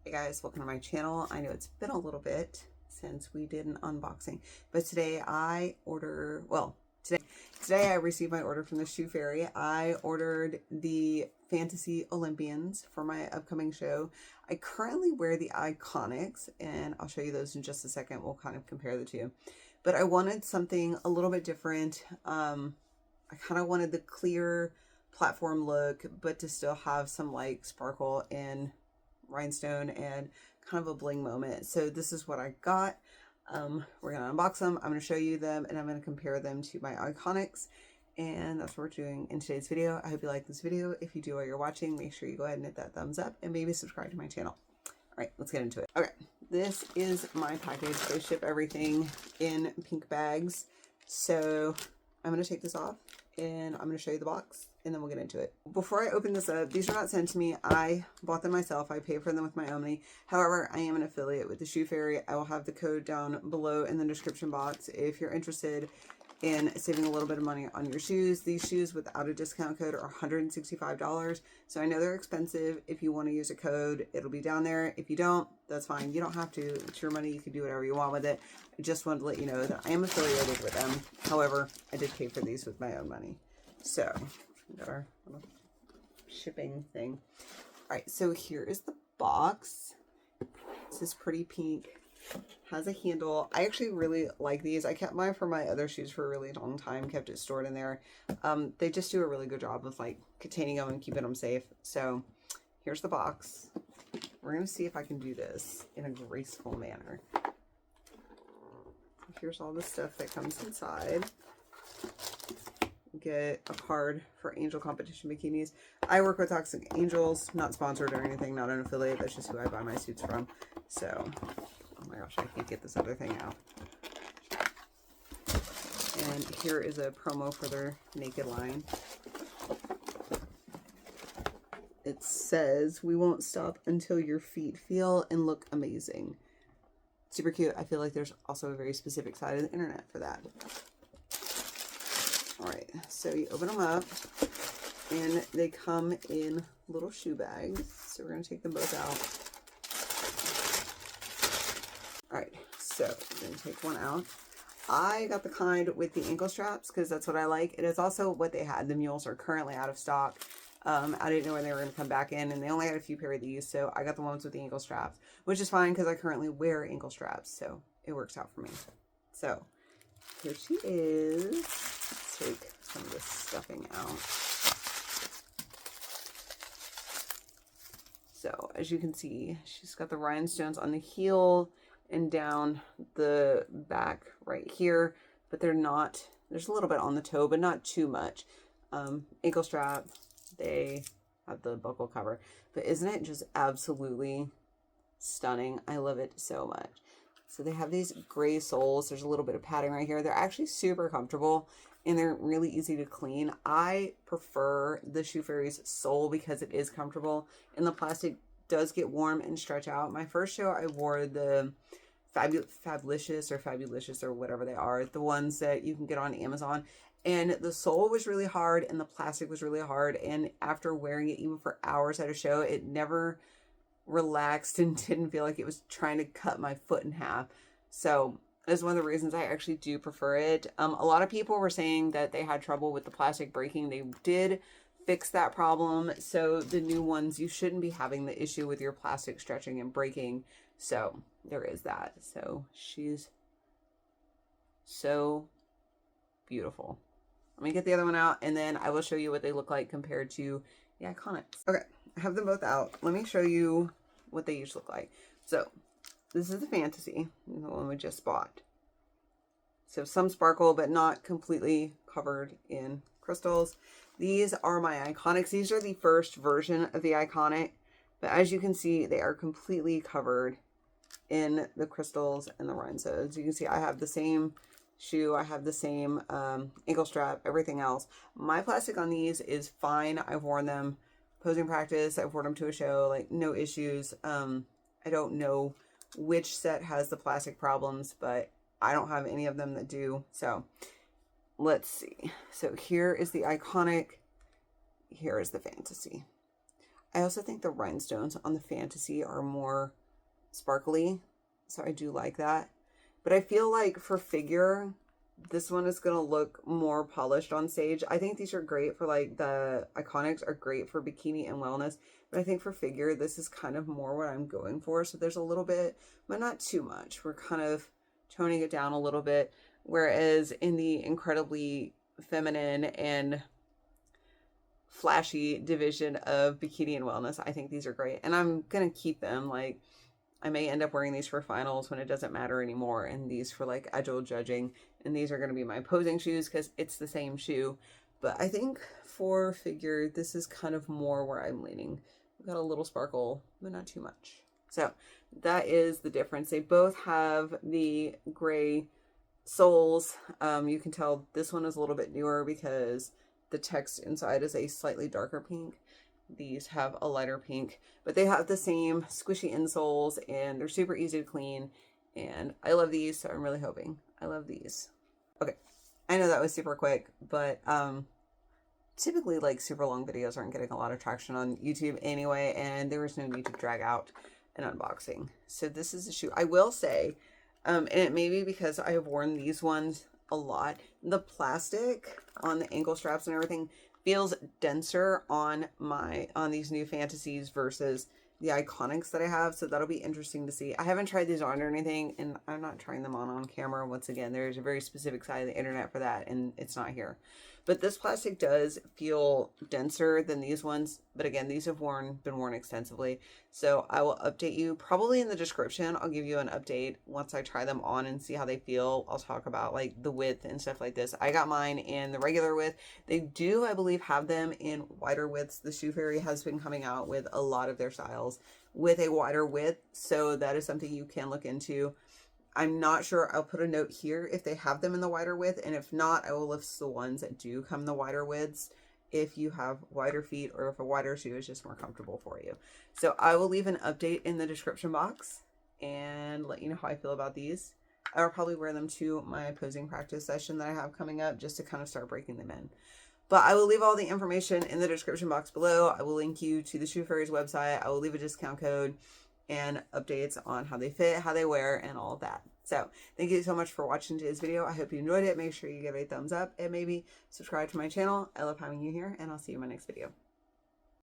Hey guys, welcome to my channel. I know it's been a little bit since we did an unboxing, but today today I received my order from the Shoe Fairy. I ordered the Fantasy Olympians for my upcoming show. I currently wear the Iconics, and I'll show you those in just a second. We'll kind of compare the two, but I wanted something a little bit different. I kind of wanted the clear platform look, but to still have some like sparkle and rhinestone and kind of a bling moment. So this is what I got. We're gonna unbox them, I'm gonna show you them, and I'm gonna compare them to my Iconics, and that's what we're doing in today's video. I hope you like this video. If you do while you're watching, make sure you go ahead and hit that thumbs up and maybe subscribe to my channel. All right, let's get into it. Okay, this is my package. They ship everything in pink bags, so I'm gonna take this off and I'm gonna show you the box, and then we'll get into it. Before I open this up, these are not sent to me. I bought them myself. I paid for them with my own money. However, I am an affiliate with the Shoe Fairy. I will have the code down below in the description box if you're interested in saving a little bit of money on your shoes. These shoes without a discount code are $165. So I know they're expensive. If you want to use a code, it'll be down there. If you don't, that's fine. You don't have to. It's your money. You can do whatever you want with it. I just wanted to let you know that I am affiliated with them. However, I did pay for these with my own money. So we got our little shipping thing. All right, so here is the box. This is pretty pink. Has a handle. I actually really like these. I kept mine for my other shoes for a really long time, kept it stored in there. They just do a really good job of like containing them and keeping them safe. So here's the box. We're gonna see if I can do this in a graceful manner. Here's all the stuff that comes inside. Get a card for Angel Competition Bikinis. I work with Toxic Angels, not sponsored or anything, not an affiliate. That's just who I buy my suits from. So, oh my gosh, I can't get this other thing out. And here is a promo for their Naked line. It says, "We won't stop until your feet feel and look amazing." Super cute. I feel like there's also a very specific side of the internet for that. All right, so you open them up and they come in little shoe bags. So we're gonna take them both out. All right, so we're gonna take one out. I got the kind with the ankle straps because that's what I like. It is also what they had. The mules are currently out of stock. I didn't know when they were gonna come back in, and they only had a few pair of these, so I got the ones with the ankle straps, which is fine because I currently wear ankle straps, so it works out for me. So here she is. Let's take some of this stuffing out. So as you can see, she's got the rhinestones on the heel and down the back right here, but they're not, there's a little bit on the toe, but not too much. Ankle strap, they have the buckle cover, but isn't it just absolutely stunning? I love it so much. So they have these gray soles. There's a little bit of padding right here. They're actually super comfortable and they're really easy to clean. I prefer the Shoe Fairy's sole because it is comfortable and the plastic does get warm and stretch out. My first show, I wore the Fabulicious or whatever they are, the ones that you can get on Amazon. And the sole was really hard and the plastic was really hard. And after wearing it even for hours at a show, it never relaxed and didn't feel like it was trying to cut my foot in half. So that's one of the reasons I actually do prefer it. A lot of people were saying that they had trouble with the plastic breaking. They did fix that problem. So the new ones, you shouldn't be having the issue with your plastic stretching and breaking. So there is that. So she's so beautiful. Let me get the other one out and then I will show you what they look like compared to the Iconics. Okay, I have them both out. Let me show you what they each look like. So this is the Fantasy, the one we just bought. So some sparkle, but not completely covered in crystals. These are my Iconics. These are the first version of the Iconic, but as you can see, they are completely covered in the crystals and the rhinestones. You can see I have the same shoe, I have the same ankle strap, everything else. My plastic on these is fine. I've worn them posing practice, I've worn them to a show, like no issues. I don't know which set has the plastic problems, but I don't have any of them that do. So let's see. So here is the Iconic, here is the Fantasy. I also think the rhinestones on the Fantasy are more sparkly, so I do like that. But I feel like for figure, this one is going to look more polished on stage. I think these are great for like the iconics are great for bikini and wellness, but I think for figure, this is kind of more what I'm going for. So there's a little bit, but not too much. We're kind of toning it down a little bit. Whereas in the incredibly feminine and flashy division of bikini and wellness, I think these are great. And I'm going to keep them. Like, I may end up wearing these for finals when it doesn't matter anymore, and these for like agile judging. And these are going to be my posing shoes because it's the same shoe. But I think for figure, this is kind of more where I'm leaning. We've got a little sparkle, but not too much. So that is the difference. They both have the gray soles. You can tell this one is a little bit newer because the text inside is a slightly darker pink. These have a lighter pink, but they have the same squishy insoles and they're super easy to clean. And I love these, so I'm really hoping I love these. Okay, I know that was super quick, but typically like super long videos aren't getting a lot of traction on YouTube anyway, and there was no need to drag out an unboxing. So this is a shoe. I will say, and it may be because I have worn these ones a lot, the plastic on the ankle straps and everything feels denser on these new Fantasies versus the iconics that I have. So that'll be interesting to see. I haven't tried these on or anything, and I'm not trying them on camera. Once again, there's a very specific side of the internet for that, and it's not here. But this plastic does feel denser than these ones. But again, these have been worn extensively. So I will update you probably in the description. I'll give you an update once I try them on and see how they feel. I'll talk about like the width and stuff like this. I got mine in the regular width. They do, I believe, have them in wider widths. The Shoe Fairy has been coming out with a lot of their styles with a wider width. So that is something you can look into. I'm not sure. I'll put a note here if they have them in the wider width, and if not, I will list the ones that do come in the wider widths if you have wider feet or if a wider shoe is just more comfortable for you. So I will leave an update in the description box and let you know how I feel about these. I'll probably wear them to my posing practice session that I have coming up just to kind of start breaking them in. But I will leave all the information in the description box below. I will link you to the Shoe Fairy's website. I will leave a discount code and updates on how they fit, how they wear, and all of that. So thank you so much for watching today's video. I hope you enjoyed it. Make sure you give it a thumbs up and maybe subscribe to my channel. I love having you here, and I'll see you in my next video.